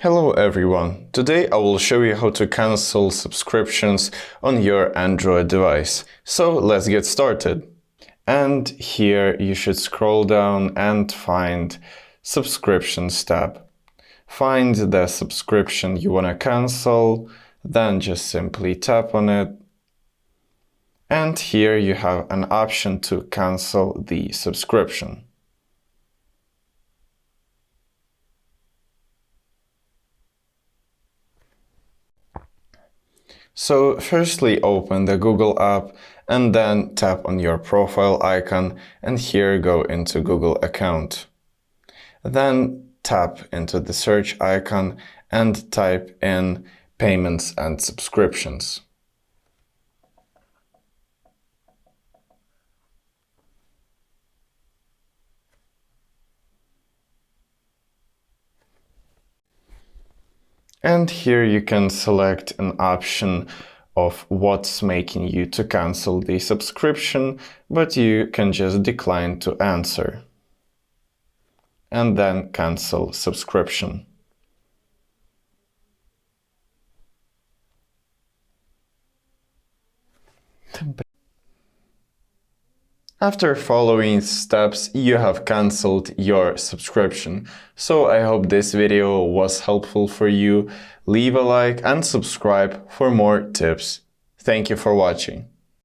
Hello everyone! Today I will show you how to cancel subscriptions on your Android device. So let's get started. And here you should scroll down and find Subscriptions tab. Find the subscription you want to cancel, then just simply tap on it. And here you have an option to cancel the subscription. So firstly open the Google app and then tap on your profile icon and here go into Google account. Then tap into the search icon and type in payments and subscriptions. And here you can select an option of what's making you to cancel the subscription, but you can just decline to answer. And then cancel subscription. After following steps, you have cancelled your subscription. So I hope this video was helpful for you. Leave a like and subscribe for more tips. Thank you for watching.